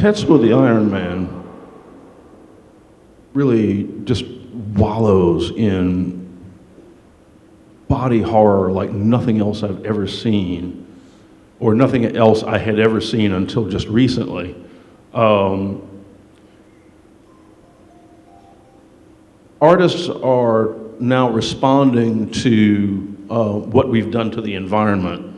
Tetsuo the Iron Man really just wallows in body horror like nothing else I've ever seen, or nothing else I had ever seen until just recently. Artists are now responding to what we've done to the environment.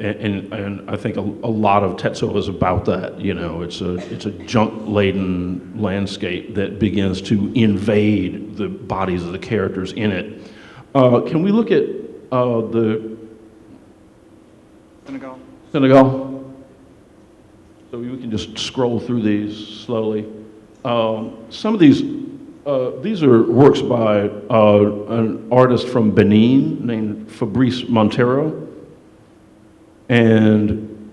And I think a lot of Tetsuo is about that. You know, it's a junk-laden landscape that begins to invade the bodies of the characters in it. Can we look at the Senegal? So we can just scroll through these slowly. Some of these are works by an artist from Benin named Fabrice Montero. And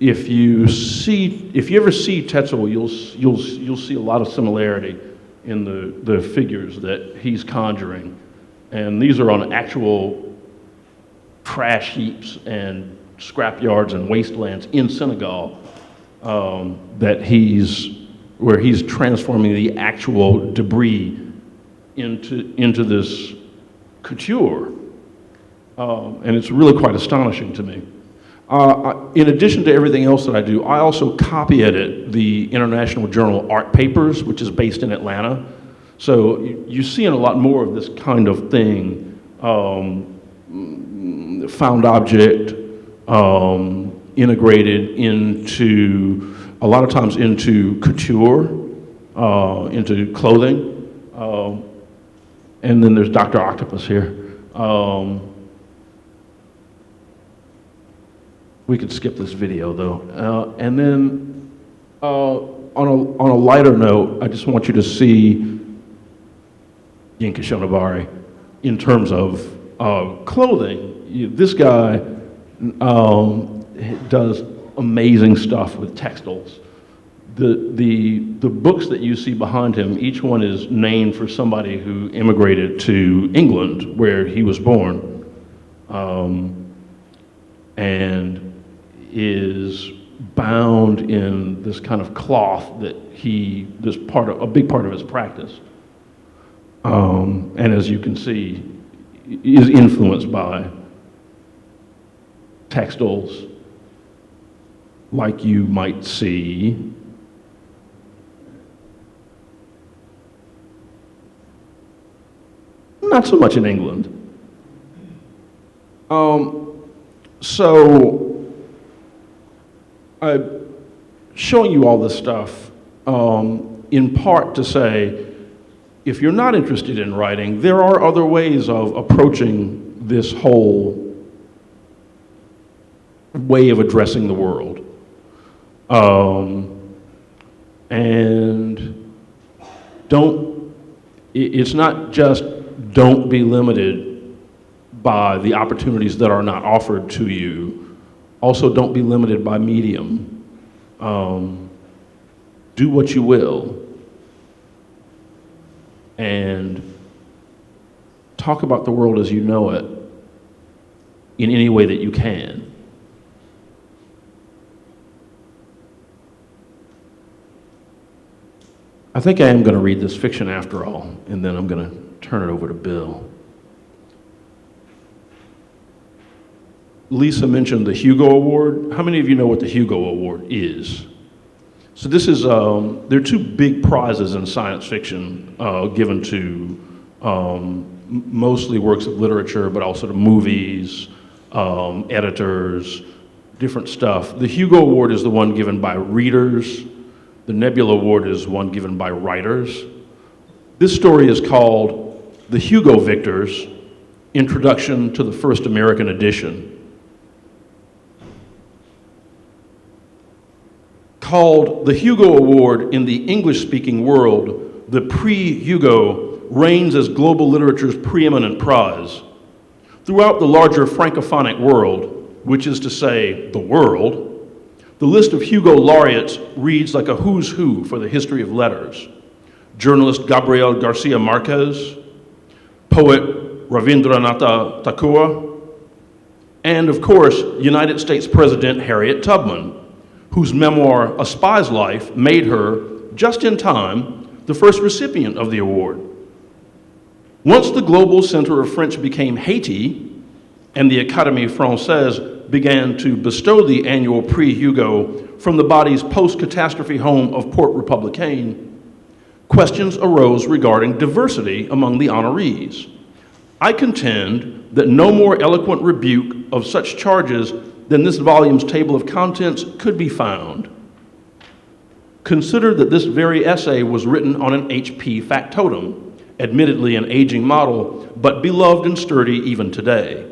if you ever see Tetsuo, you'll see a lot of similarity in the figures that he's conjuring. And these are on actual trash heaps and scrap yards and wastelands in Senegal where he's transforming the actual debris into this couture. And it's really quite astonishing to me. In addition to everything else that I do, I also copy edit the International Journal Art Papers, which is based in Atlanta. So you're seeing a lot more of this kind of thing, found object, integrated into, a lot of times into couture, into clothing. And then there's Dr. Octopus here. We could skip this video though. And then on a lighter note, I just want you to see Yinka Shonibari in terms of clothing. This guy does amazing stuff with textiles. The books that you see behind him, each one is named for somebody who immigrated to England, where he was born, and is bound in this kind of cloth that a big part of his practice. And as you can see, is influenced by textiles like you might see not so much in England. So I'm showing you all this stuff in part to say, if you're not interested in writing, there are other ways of approaching this whole way of addressing the world. And it's not just don't be limited by the opportunities that are not offered to you. Also, don't be limited by medium. Do what you will. And talk about the world as you know it in any way that you can. I think I am going to read this fiction after all, and then I'm going to turn it over to Bill. Lisa mentioned the Hugo Award. How many of you know what the Hugo Award is? So this is, there are two big prizes in science fiction given to mostly works of literature, but also to movies, editors, different stuff. The Hugo Award is the one given by readers. The Nebula Award is one given by writers. This story is called The Hugo Victors, Introduction to the First American Edition. Called the Hugo Award in the English-speaking world, the Prix Hugo reigns as global literature's preeminent prize. Throughout the larger francophonic world, which is to say, the world, the list of Hugo laureates reads like a who's who for the history of letters. Journalist Gabriel Garcia Marquez, poet Rabindranath Tagore, and of course, United States President Harriet Tubman, whose memoir, A Spy's Life, made her, just in time, the first recipient of the award. Once the Global Center of French became Haiti, and the Académie Française began to bestow the annual Prix Hugo from the body's post-catastrophe home of Port Républicain, questions arose regarding diversity among the honorees. I contend that no more eloquent rebuke of such charges than this volume's table of contents could be found. Consider that this very essay was written on an HP factotum, admittedly an aging model, but beloved and sturdy even today.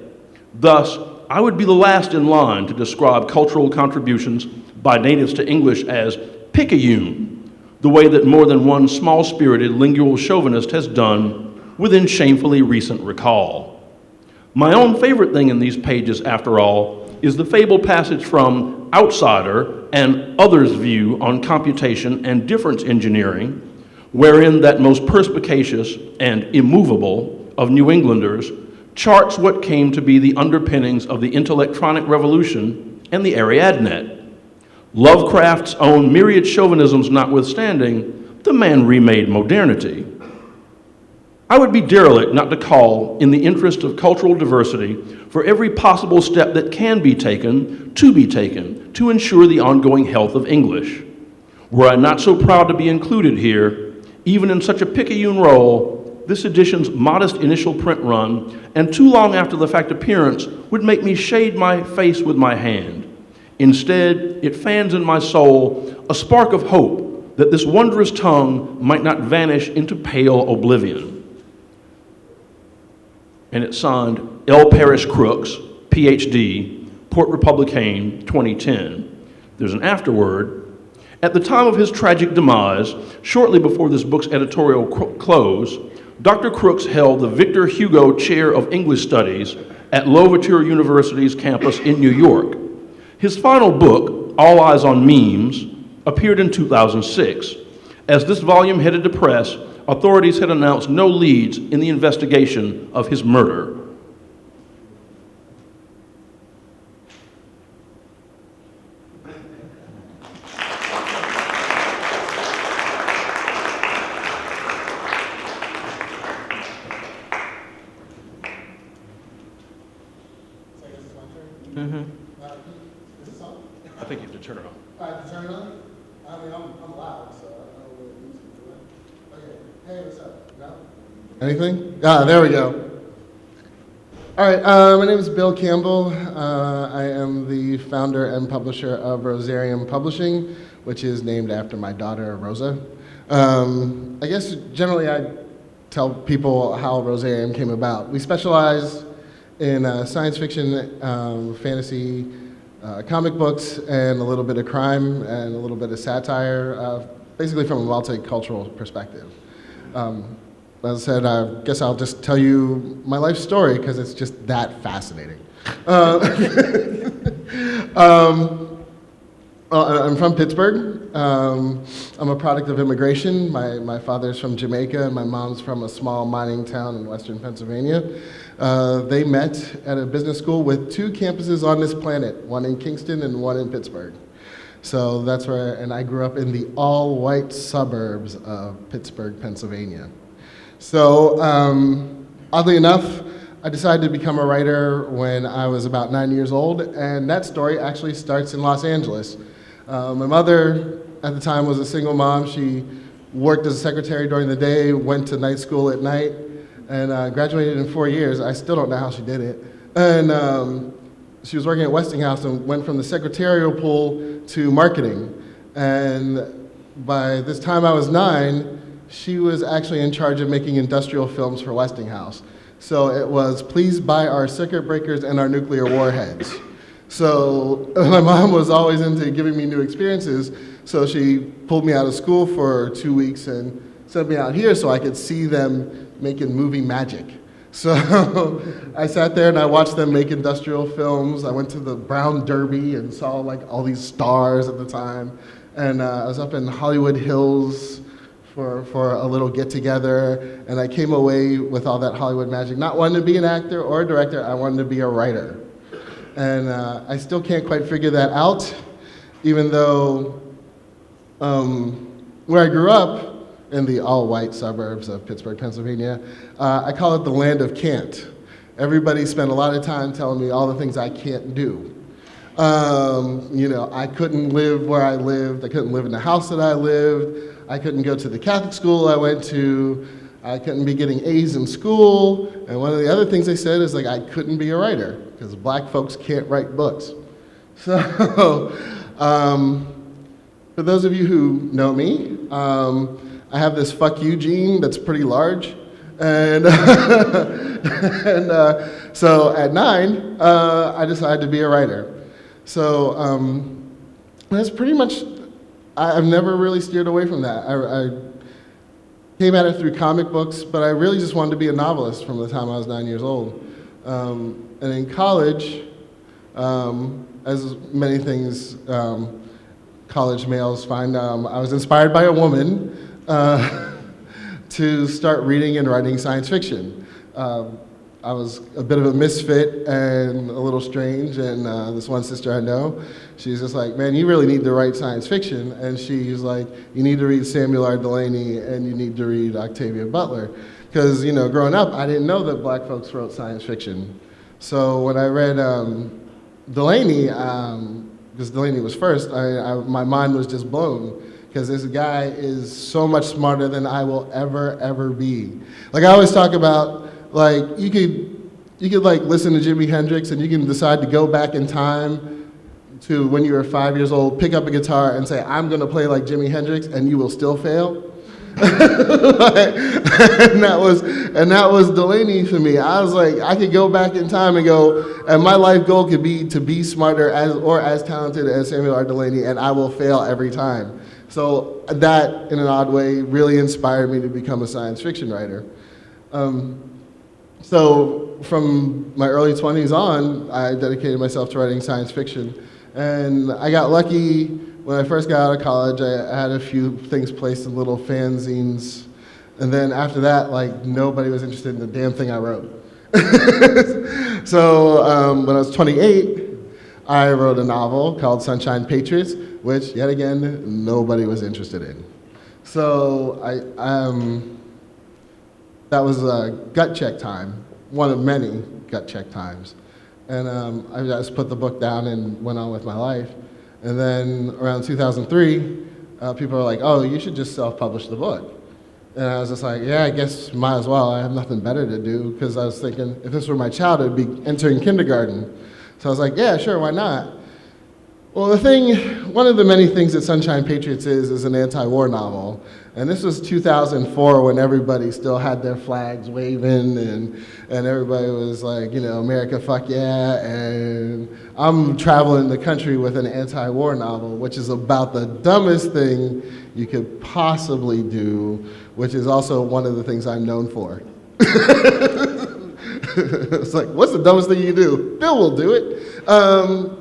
Thus, I would be the last in line to describe cultural contributions by natives to English as picayune, the way that more than one small-spirited lingual chauvinist has done within shamefully recent recall. My own favorite thing in these pages, after all, is the fabled passage from Outsider and Others' View on Computation and Difference Engineering, wherein that most perspicacious and immovable of New Englanders charts what came to be the underpinnings of the intellectronic revolution and the Ariadnet. Lovecraft's own myriad chauvinisms notwithstanding, the man remade modernity. I would be derelict not to call, in the interest of cultural diversity, for every possible step that can be taken to ensure the ongoing health of English. Were I not so proud to be included here, even in such a picayune role, this edition's modest initial print run and too long after the fact appearance would make me shade my face with my hand. Instead, it fans in my soul a spark of hope that this wondrous tongue might not vanish into pale oblivion. And it's signed L. Parrish Crooks, PhD, Port Républicain, 2010. There's an afterword. At the time of his tragic demise, shortly before this book's editorial close, Dr. Crooks held the Victor Hugo Chair of English Studies at Louverture University's campus in New York. His final book, All Eyes on Memes, appeared in 2006. As this volume headed to press, authorities had announced no leads in the investigation of his murder. I think you have to turn it on. I have to turn it on? I mean, I'm loud, so I don't know what it needs to do. Okay. Hey, what's up? No? Anything? Ah, there we go. All right, my name is Bill Campbell. I am the founder and publisher of Rosarium Publishing, which is named after my daughter, Rosa. I guess generally I tell people how Rosarium came about. We specialize in science fiction, fantasy, comic books, and a little bit of crime and a little bit of satire, basically from a multicultural perspective. As I said, I guess I'll just tell you my life story because it's just that fascinating. I'm from Pittsburgh. I'm a product of immigration. My father's from Jamaica and my mom's from a small mining town in western Pennsylvania. They met at a business school with two campuses on this planet, one in Kingston and one in Pittsburgh. So that's where, and I grew up in the all-white suburbs of Pittsburgh, Pennsylvania. So oddly enough, I decided to become a writer when I was about 9 years old, and that story actually starts in Los Angeles. My mother at the time was a single mom. She worked as a secretary during the day, went to night school at night, and graduated in 4 years. I still don't know how she did it. And she was working at Westinghouse and went from the secretarial pool to marketing. And by this time I was 9, she was actually in charge of making industrial films for Westinghouse. So it was, please buy our circuit breakers and our nuclear warheads. So my mom was always into giving me new experiences, so she pulled me out of school for 2 weeks and sent me out here so I could see them making movie magic. So I sat there and I watched them make industrial films. I went to the Brown Derby and saw like all these stars at the time. And I was up in Hollywood Hills for a little get-together, and I came away with all that Hollywood magic, not wanting to be an actor or a director. I wanted to be a writer. And I still can't quite figure that out. even though where I grew up, in the all-white suburbs of Pittsburgh, Pennsylvania, I call it the land of can't. Everybody spent a lot of time telling me all the things I can't do. I couldn't live where I lived. I couldn't live in the house that I lived. I couldn't go to the Catholic school I went to. I couldn't be getting A's in school. And one of the other things they said is I couldn't be a writer because black folks can't write books. So, for those of you who know me, I have this fuck you gene that's pretty large. And, so at 9, I decided to be a writer. So that's pretty much, I've never really steered away from that. I came at it through comic books, but I really just wanted to be a novelist from the time I was 9 years old. And in college, as many things college males find, I was inspired by a woman to start reading and writing science fiction. I was a bit of a misfit and a little strange, and this one sister I know, she's just like, man, you really need to write science fiction. And she's like, you need to read Samuel R. Delany and you need to read Octavia Butler. Because, growing up, I didn't know that black folks wrote science fiction. So when I read Delany, because Delany was first, my mind was just blown. Because this guy is so much smarter than I will ever be. I always talk about, you could listen to Jimi Hendrix and you can decide to go back in time to when you were 5 years old, pick up a guitar and say, I'm gonna play like Jimi Hendrix, and you will still fail. and that was Delany for me. I was like, I could go back in time and go, and my life goal could be to be smarter as talented as Samuel R. Delany, and I will fail every time. So that, in an odd way, really inspired me to become a science fiction writer. So from my early 20s on, I dedicated myself to writing science fiction. And I got lucky when I first got out of college. I had a few things placed in little fanzines. And then after that, nobody was interested in the damn thing I wrote. So when I was 28, I wrote a novel called Sunshine Patriots, which, yet again, nobody was interested in. So that was a gut check time, one of many gut check times. And I just put the book down and went on with my life. And then around 2003, people were like, oh, you should just self-publish the book. And I was just like, yeah, I guess might as well. I have nothing better to do, because I was thinking, if this were my child, it would be entering kindergarten. So I was like, yeah, sure, why not? Well, one of the many things that Sunshine Patriots is an anti-war novel. And this was 2004 when everybody still had their flags waving and everybody was like, America, fuck yeah. And I'm traveling the country with an anti-war novel, which is about the dumbest thing you could possibly do, which is also one of the things I'm known for. It's like, what's the dumbest thing you can do? Bill will do it.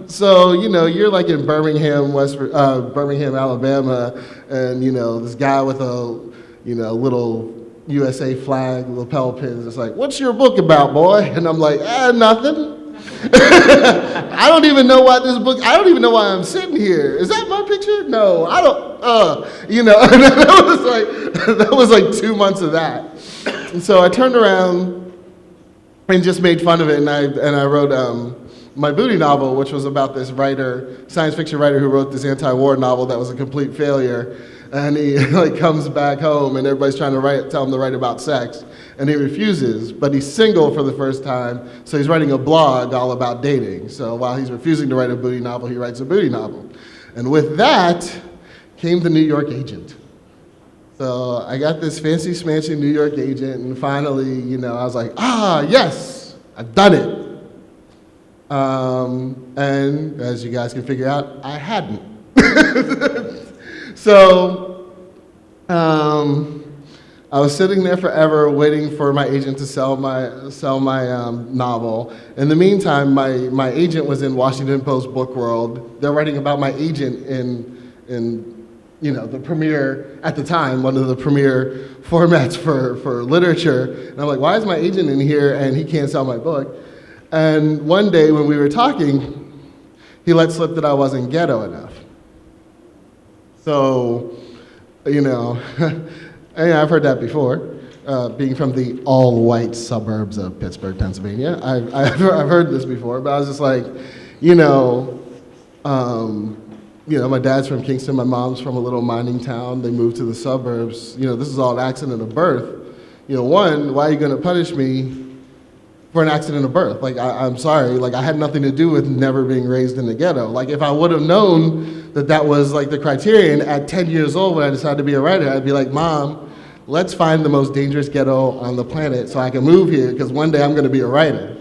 So, you're in Birmingham, Birmingham, Alabama, and, this guy with a, little USA flag, lapel pins. It's like, what's your book about, boy? And I'm like, nothing. I don't even know why I'm sitting here. Is that my picture? No, I don't, that was like 2 months of that. And so I turned around and just made fun of it, and I wrote my booty novel, which was about this science fiction writer who wrote this anti-war novel that was a complete failure, and he comes back home, and everybody's trying to tell him to write about sex, and he refuses, but he's single for the first time, so he's writing a blog all about dating. So while he's refusing to write a booty novel, he writes a booty novel, and with that came the New York agent. So I got this fancy smancy New York agent, and finally, I was like, yes, I've done it. And as you guys can figure out, I hadn't. So I was sitting there forever waiting for my agent to sell my novel. In the meantime, my agent was in Washington Post Book World. They're writing about my agent in the premier, at the time, one of the premier formats for literature. And I'm like, why is my agent in here and he can't sell my book? And one day when we were talking, he let slip that I wasn't ghetto enough. So, you know, and I've heard that before. Being from the all-white suburbs of Pittsburgh, Pennsylvania, I've heard this before, but I was just like, you know, my dad's from Kingston, my mom's from a little mining town. They moved to the suburbs. You know, this is all an accident of birth. You know, one, why are you going to punish me for an accident of birth? Like, I'm sorry, like, I had nothing to do with never being raised in the ghetto. Like, if I would have known that that was, like, the criterion at 10 years old when I decided to be a writer, I'd be like, Mom, let's find the most dangerous ghetto on the planet so I can move here, because one day I'm going to be a writer.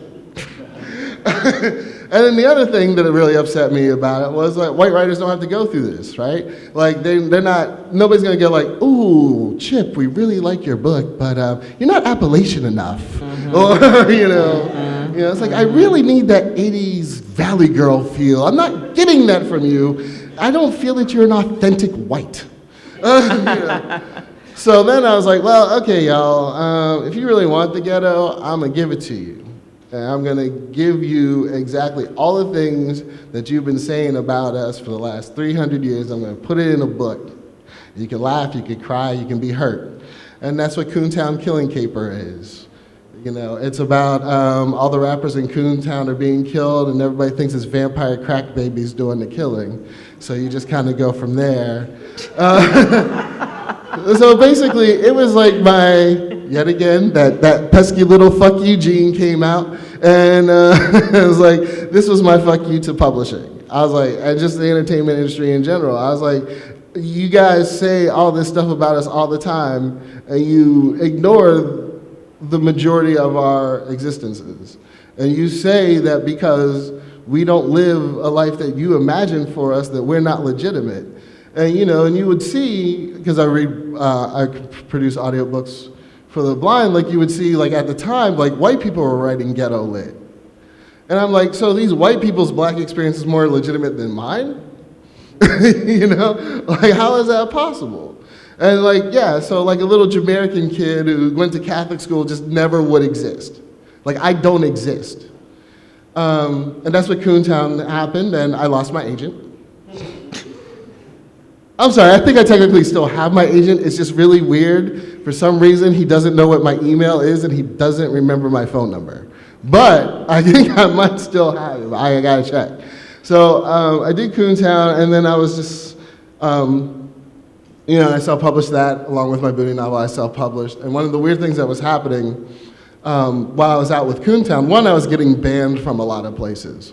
And then the other thing that really upset me about it was, like, white writers don't have to go through this, right? Like, they're not, nobody's going to go like, ooh, Chip, we really like your book, but you're not Appalachian enough. Or, you know, it's like, I really need that 80s Valley Girl feel. I'm not getting that from you. I don't feel that you're an authentic white. You know? So then I was like, well, okay, y'all, if you really want the ghetto, I'm going to give it to you. And I'm going to give you exactly all the things that you've been saying about us for the last 300 years. I'm going to put it in a book. You can laugh, you can cry, you can be hurt. And that's what Coontown Killing Caper is. You know, it's about all the rappers in Coontown are being killed, and everybody thinks it's vampire crack babies doing the killing. So you just kind of go from there. So basically, it was like yet again, that pesky little fuck you gene came out, and it was like, this was my fuck you to publishing. I was like, and just the entertainment industry in general. I was like, you guys say all this stuff about us all the time, and you ignore the majority of our existences. And you say that because we don't live a life that you imagine for us, that we're not legitimate. And, you know, and you would see, because I produce audiobooks for the blind, like you would see, like at the time, like white people were writing ghetto lit. And I'm like, so these white people's black experience is more legitimate than mine? You know, like how is that possible? And like, yeah, so like a little Jamaican kid who went to Catholic school just never would exist. Like I don't exist. And that's what Coontown happened, and I lost my agent. I'm sorry, I think I technically still have my agent. It's just really weird. For some reason, he doesn't know what my email is, and he doesn't remember my phone number. But I think I might still have it. I gotta check. So I did Coontown, and then I was just, I self-published that along with my Booty novel. I self-published, and one of the weird things that was happening while I was out with Coontown, one, I was getting banned from a lot of places.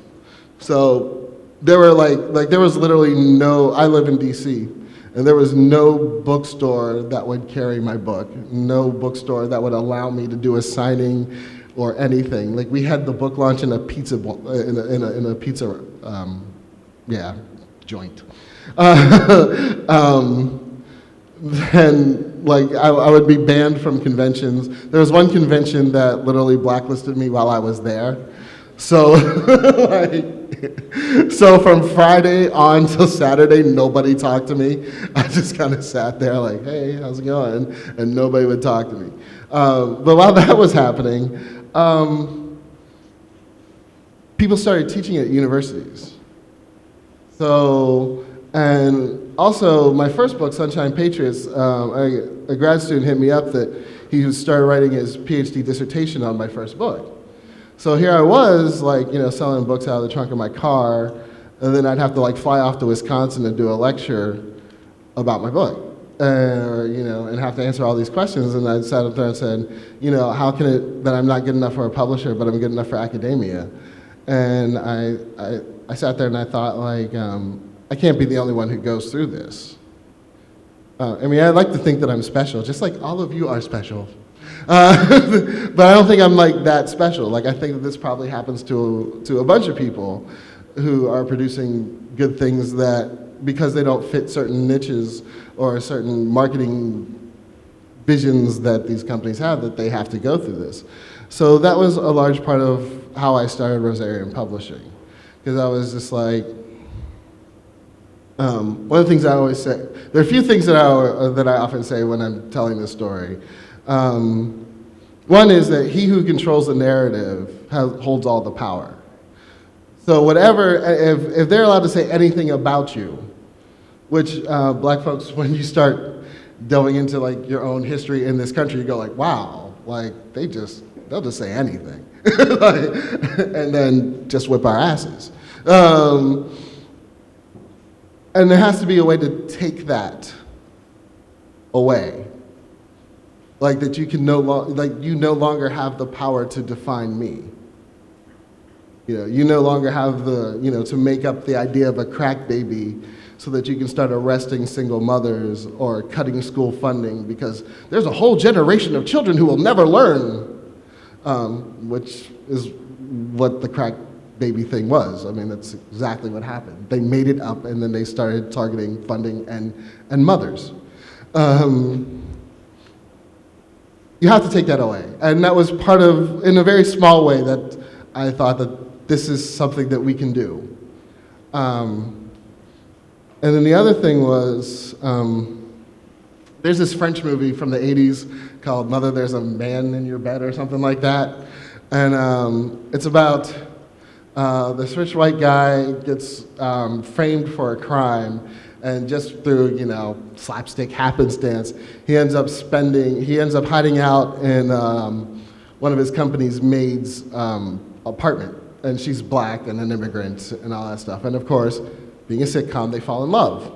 So there were there was literally no, I live in DC, and there was no bookstore that would carry my book, no bookstore that would allow me to do a signing or anything. Like we had the book launch in a pizza, in a pizza, joint. And like I would be banned from conventions. There was one convention that literally blacklisted me while I was there. So so from Friday on till Saturday, nobody talked to me. I just kind of sat there like, hey, how's it going? And nobody would talk to me. But while that was happening, people started teaching at universities. So, and also my first book, Sunshine Patriots, a grad student hit me up that he started writing his PhD dissertation on my first book. So here I was, selling books out of the trunk of my car, and then I'd have to fly off to Wisconsin and do a lecture about my book, and have to answer all these questions. And I sat up there and said, how can it that I'm not good enough for a publisher, but I'm good enough for academia? And I sat there and I thought, I can't be the only one who goes through this. I like to think that I'm special, just like all of you are special. But I don't think I'm that special. I think that this probably happens to a bunch of people who are producing good things that, because they don't fit certain niches or certain marketing visions that these companies have, that they have to go through this. So that was a large part of how I started Rosarian Publishing, because I was just one of the things I always say, there are a few things that I often say when I'm telling this story. One is that he who controls the narrative holds all the power. So whatever, if they're allowed to say anything about you, which black folks, when you start delving into like your own history in this country, you go like, wow, like they'll just say anything, like, and then just whip our asses. And there has to be a way to take that away. Like that you can you no longer have the power to define me. You no longer have the, to make up the idea of a crack baby so that you can start arresting single mothers or cutting school funding because there's a whole generation of children who will never learn, which is what the crack baby thing was. I mean, that's exactly what happened. They made it up and then they started targeting funding and mothers. You have to take that away. And that was part of, in a very small way, that I thought that this is something that we can do. And then the other thing was, there's this French movie from the 80s called Mother, There's a Man in Your Bed or something like that. And it's about this rich white guy gets framed for a crime, and just through, slapstick happenstance, he ends up hiding out in one of his company's maid's apartment. And she's black and an immigrant and all that stuff. And of course, being a sitcom, they fall in love.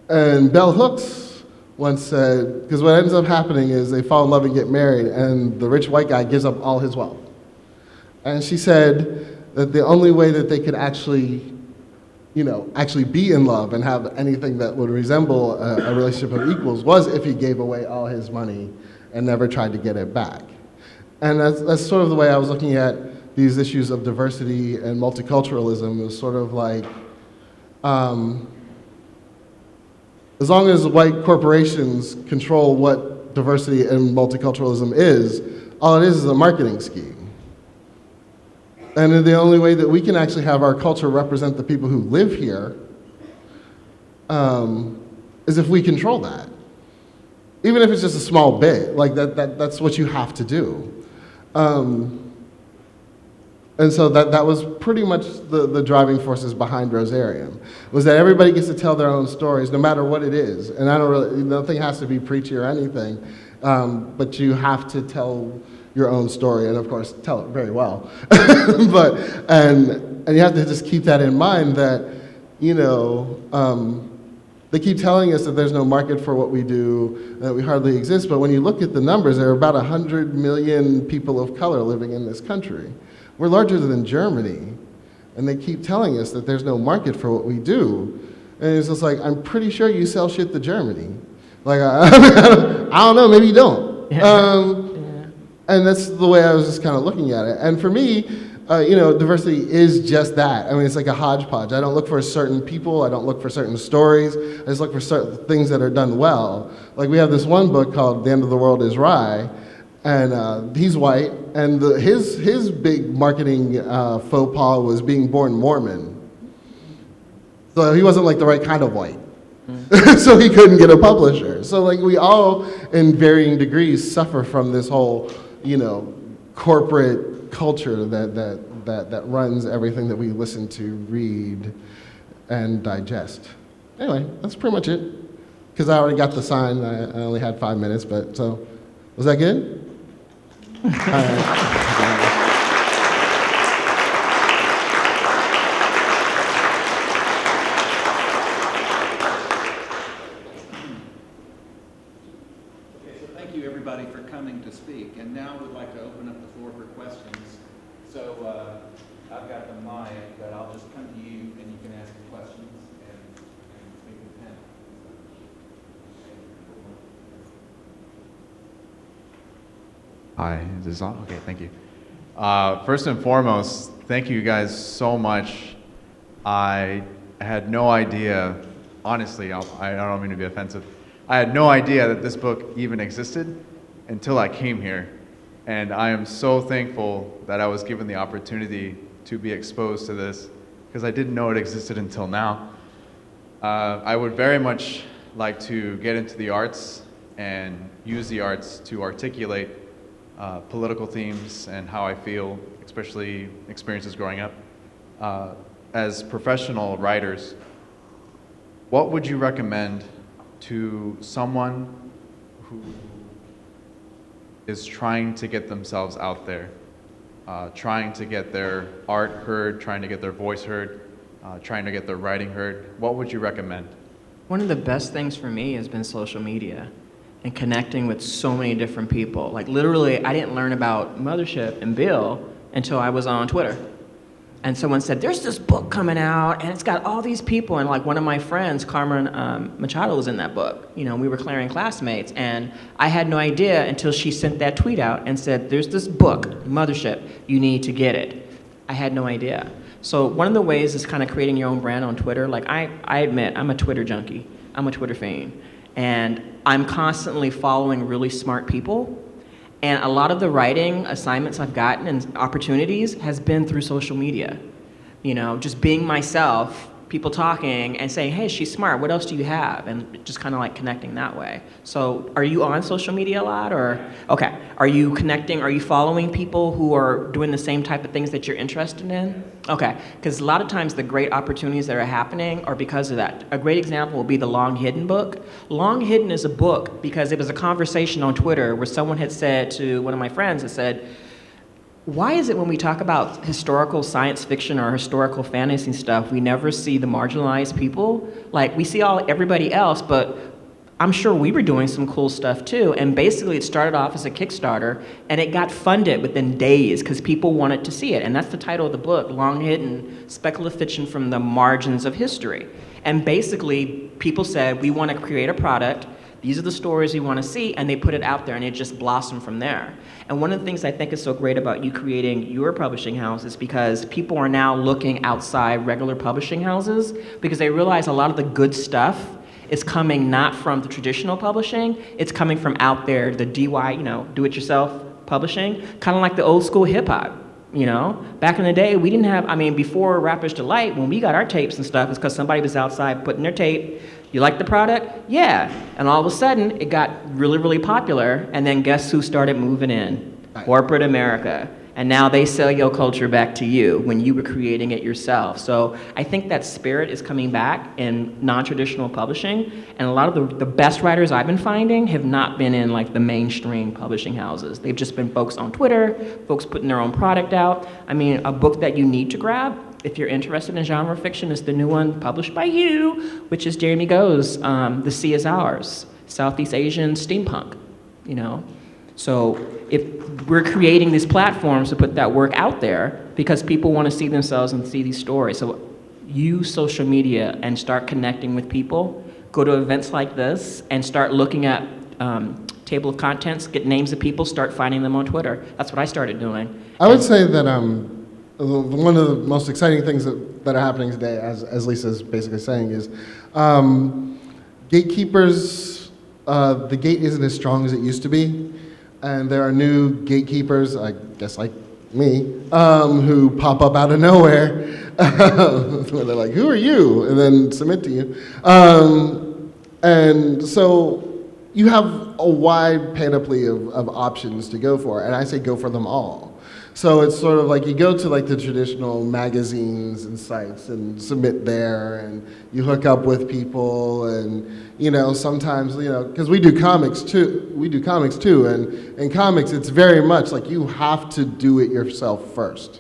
And Bell Hooks once said, because what ends up happening is they fall in love and get married, and the rich white guy gives up all his wealth. And she said that the only way that they could actually be in love and have anything that would resemble a relationship of equals was if he gave away all his money and never tried to get it back. And that's sort of the way I was looking at these issues of diversity and multiculturalism. It was sort of like, as long as white corporations control what diversity and multiculturalism is, all it is a marketing scheme. And the only way that we can actually have our culture represent the people who live here is if we control that. Even if it's just a small bit, like that's what you have to do. And so that was pretty much the driving forces behind Rosarium, was that everybody gets to tell their own stories, no matter what it is. And nothing has to be preachy or anything, but you have to tell your own story, and of course, tell it very well. And you have to just keep that in mind that, they keep telling us that there's no market for what we do, that we hardly exist, but when you look at the numbers, there are about 100 million people of color living in this country. We're larger than Germany, and they keep telling us that there's no market for what we do. And it's just like, I'm pretty sure you sell shit to Germany. Like, I don't know, maybe you don't. And that's the way I was just kind of looking at it. And for me, diversity is just that. I mean, it's like a hodgepodge. I don't look for certain people. I don't look for certain stories. I just look for certain things that are done well. Like we have this one book called The End of the World is Rye, and he's white, and his big marketing faux pas was being born Mormon. So he wasn't like the right kind of white. So he couldn't get a publisher. So like we all, in varying degrees, suffer from this whole, corporate culture that runs everything that we listen to, read, and digest. Anyway, that's pretty much it. Because I already got the sign. I only had 5 minutes, but so was that good? All right. Thank you, everybody, for coming to speak. And now we'd like to open up the floor for questions. So I've got the mic, but I'll just come to you, and you can ask questions and speak with the panel. Hi, is this on? Okay, thank you. First and foremost, thank you guys so much. I had no idea, honestly, I don't mean to be offensive, I had no idea that this book even existed until I came here. And I am so thankful that I was given the opportunity to be exposed to this, because I didn't know it existed until now. I would very much like to get into the arts and use the arts to articulate political themes and how I feel, especially experiences growing up. As professional writers, what would you recommend to someone who is trying to get themselves out there, trying to get their art heard, trying to get their voice heard, trying to get their writing heard? What would you recommend? One of the best things for me has been social media and connecting with so many different people. Like literally, I didn't learn about Mothership and Bill until I was on Twitter. And someone said, there's this book coming out, and it's got all these people. And like one of my friends, Carmen Machado, was in that book. You know, we were Clarion classmates. And I had no idea until she sent that tweet out and said, there's this book, Mothership, you need to get it. I had no idea. So one of the ways is kind of creating your own brand on Twitter. Like I admit, I'm a Twitter junkie. I'm a Twitter fiend. And I'm constantly following really smart people. And a lot of the writing assignments I've gotten and opportunities has been through social media. You know, just being myself, people talking and saying, hey, she's smart, what else do you have? And just kind of like connecting that way. So are you on social media a lot or? Okay, are you connecting, are you following people who are doing the same type of things that you're interested in? Okay, because a lot of times the great opportunities that are happening are because of that. A great example will be the Long Hidden book. Long Hidden is a book because it was a conversation on Twitter where someone had said to one of my friends, that said, why is it when we talk about historical science fiction or historical fantasy stuff, we never see the marginalized people? Like, we see everybody else, but I'm sure we were doing some cool stuff too. And basically, it started off as a Kickstarter, and it got funded within days because people wanted to see it. And that's the title of the book, Long Hidden, Speculative Fiction from the Margins of History. And basically, people said, we want to create a product. These are the stories we want to see, and they put it out there, and it just blossomed from there. And one of the things I think is so great about you creating your publishing house is because people are now looking outside regular publishing houses because they realize a lot of the good stuff is coming not from the traditional publishing, it's coming from out there, the DIY, you know, do-it-yourself publishing, kind of like the old school hip-hop. You know, back in the day, we didn't have, I mean, before Rapper's Delight, when we got our tapes and stuff, it's because somebody was outside putting their tape. You like the product? Yeah. And all of a sudden, it got really, really popular. And then guess who started moving in? Corporate America. And now they sell your culture back to you when you were creating it yourself. So I think that spirit is coming back in non-traditional publishing. And a lot of the best writers I've been finding have not been in like the mainstream publishing houses. They've just been folks on Twitter, folks putting their own product out. I mean, a book that you need to grab if you're interested in genre fiction is the new one published by you, which is Jeremy Go's The Sea is Ours, Southeast Asian Steampunk, you know? So if we're creating these platforms to put that work out there because people want to see themselves and see these stories. So use social media and start connecting with people. Go to events like this and start looking at table of contents, get names of people, start finding them on Twitter. That's what I started doing. I would say that one of the most exciting things that are happening today, as Lisa's basically saying, is gatekeepers, the gate isn't as strong as it used to be. And there are new gatekeepers, I guess like me, who pop up out of nowhere, where they're like, who are you? And then submit to you. And so you have a wide panoply of options to go for, and I say go for them all. So it's sort of like you go to like the traditional magazines and sites and submit there, and you hook up with people, and you know sometimes because we do comics too. And in comics it's very much like you have to do it yourself first.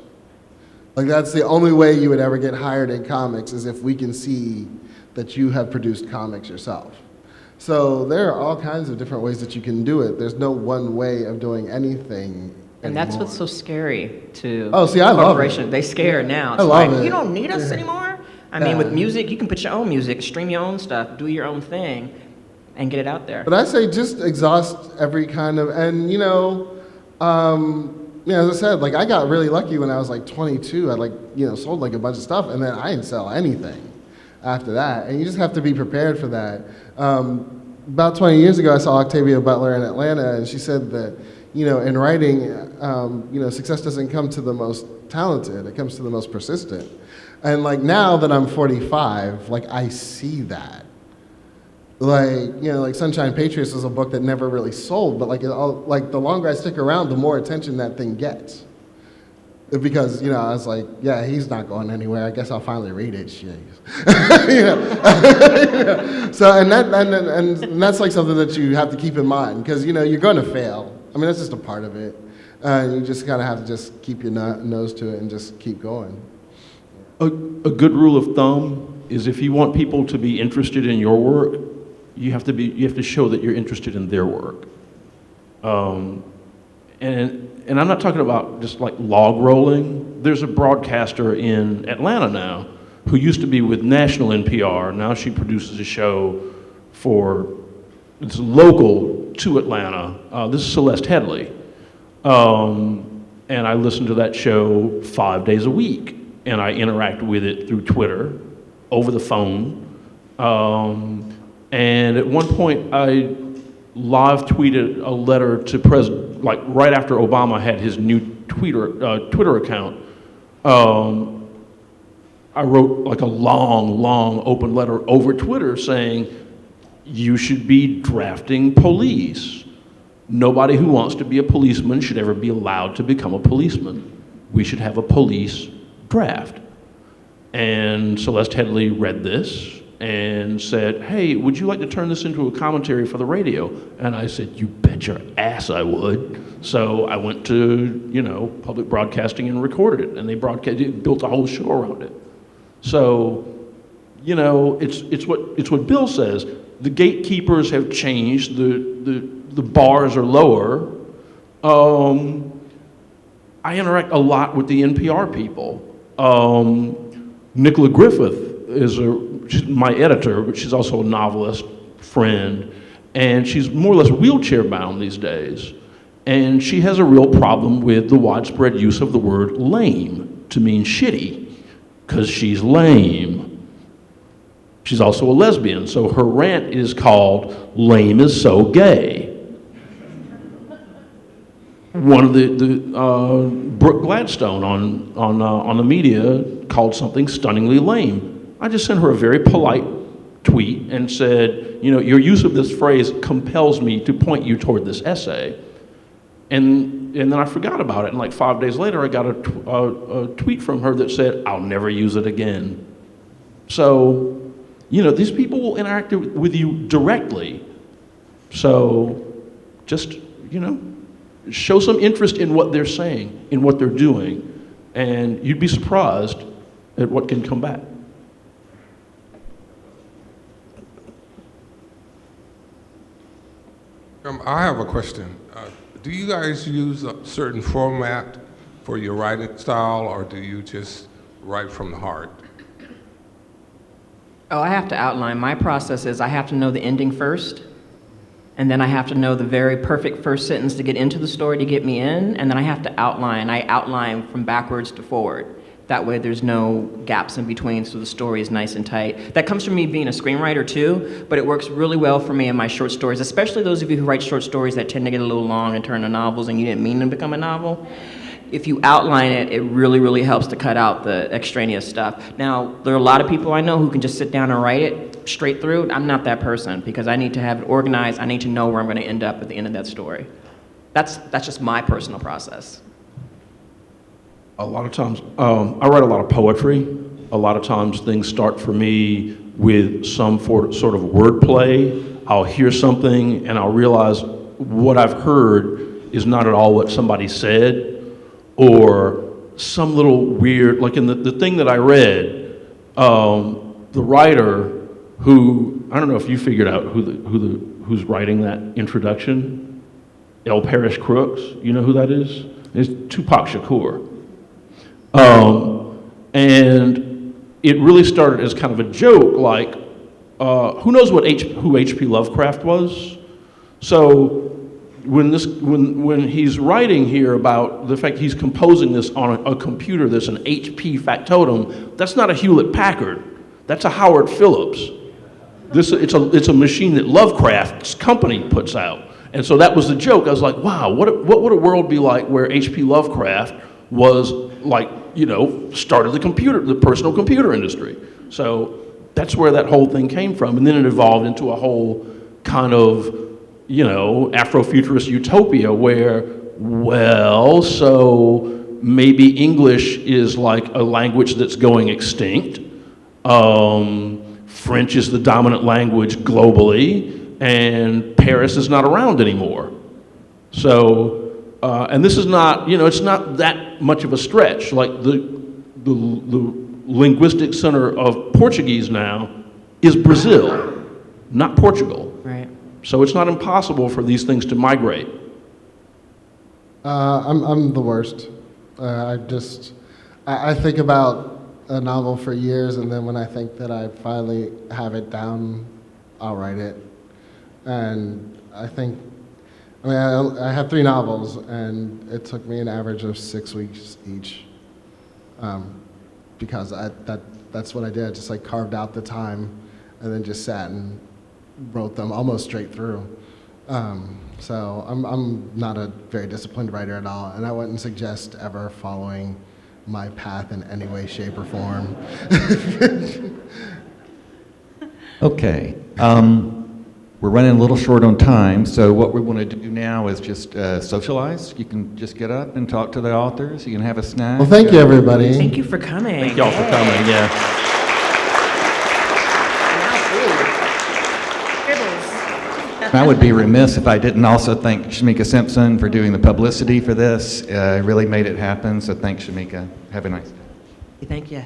Like that's the only way you would ever get hired in comics is if we can see that you have produced comics yourself. So there are all kinds of different ways that you can do it. There's no one way of doing anything. And that's anymore. what's so scary to Oh, see, I love corporation. They scared now. It's I love like, it. you don't need us anymore? I mean, Yeah. with music, you can put your own music, stream your own stuff, do your own thing, and get it out there. But I say just exhaust every kind of, and as I said, like I got really lucky when I was like 22. I sold like a bunch of stuff, and then I didn't sell anything after that. And you just have to be prepared for that. About 20 years ago, I saw Octavia Butler in Atlanta, and she said that, in writing, success doesn't come to the most talented, it comes to the most persistent. And like now that I'm 45, like I see that. Like Sunshine Patriots is a book that never really sold, but like the longer I stick around, the more attention that thing gets. because, I was like, yeah, he's not going anywhere. I guess I'll finally read it. Shit. You know? So, and that's like something that you have to keep in mind, because, you're going to fail. I mean, that's just a part of it. You just kind of have to just keep your nose to it and just keep going. A good rule of thumb is if you want people to be interested in your work, you have to show that you're interested in their work. And I'm not talking about just like log rolling. There's a broadcaster in Atlanta now who used to be with national NPR. Now she produces a show it's local to Atlanta. This is Celeste Headley. And I listen to that show 5 days a week, and I interact with it through Twitter, over the phone. And at one point, I live tweeted a letter to President, like right after Obama had his new Twitter account. I wrote like a long open letter over Twitter saying, you should be drafting police. Nobody who wants to be a policeman should ever be allowed to become a policeman. We should have a police draft. And Celeste Headley read this and said, hey, would you like to turn this into a commentary for the radio? And I said, you bet your ass I would. So I went to, public broadcasting and recorded it, and they built a whole show around it. So, it's what Bill says. The gatekeepers have changed, the bars are lower. I interact a lot with the NPR people. Nicola Griffith she's my editor, but she's also a novelist, friend, and she's more or less wheelchair bound these days. And she has a real problem with the widespread use of the word lame to mean shitty, because she's lame. She's also a lesbian, so her rant is called "Lame is So Gay." One of Brooke Gladstone on the media called something stunningly lame. I just sent her a very polite tweet and said, your use of this phrase compels me to point you toward this essay. And then I forgot about it, and like 5 days later, I got a tweet from her that said, I'll never use it again. So, these people will interact with you directly. So just, show some interest in what they're saying, in what they're doing, and you'd be surprised at what can come back. I have a question. Do you guys use a certain format for your writing style, or do you just write from the heart? Oh, I have to outline. My process is I have to know the ending first, and then I have to know the very perfect first sentence to get into the story to get me in, and then I have to outline. I outline from backwards to forward. That way there's no gaps in between, so the story is nice and tight. That comes from me being a screenwriter too, but it works really well for me in my short stories, especially those of you who write short stories that tend to get a little long and turn to novels and you didn't mean to become a novel. If you outline it, it really, really helps to cut out the extraneous stuff. Now, there are a lot of people I know who can just sit down and write it straight through. I'm not that person, because I need to have it organized. I need to know where I'm going to end up at the end of that story. That's just my personal process. A lot of times, I write a lot of poetry. A lot of times things start for me with some sort of wordplay. I'll hear something and I'll realize what I've heard is not at all what somebody said, or some little weird, like in the thing that I read, the writer who, I don't know if you figured out who's writing that introduction, L. Parrish Crooks, you know who that is? It's Tupac Shakur. And it really started as kind of a joke, like, who knows who H.P. Lovecraft was? So when he's writing here about the fact he's composing this on a computer that's an HP factotum, that's not a Hewlett Packard, that's a Howard Phillips. It's a machine that Lovecraft's company puts out. And so that was the joke. I was like, wow, what would a world be like where H.P. Lovecraft was like, started the personal computer industry. So that's where that whole thing came from. And then it evolved into a whole kind of, Afrofuturist utopia where, so maybe English is like a language that's going extinct. French is the dominant language globally, and Paris is not around anymore. So, and this is not, it's not that much of a stretch. Like the linguistic center of Portuguese now is Brazil, not Portugal. Right. So it's not impossible for these things to migrate. I'm the worst. I think about a novel for years, and then when I think that I finally have it down, I'll write it. And I have 3 novels, and it took me an average of 6 weeks each, because that's what I did. I just like carved out the time, and then just sat and wrote them almost straight through. So I'm not a very disciplined writer at all, and I wouldn't suggest ever following my path in any way, shape, or form. Okay. We're running a little short on time, so what we want to do now is just socialize. You can just get up and talk to the authors. You can have a snack. Well, thank you, everybody. Thank you for coming. Thank y'all for coming, yeah. I would be remiss if I didn't also thank Shamika Simpson for doing the publicity for this. Really made it happen, so thanks, Shamika. Have a nice day. Thank you.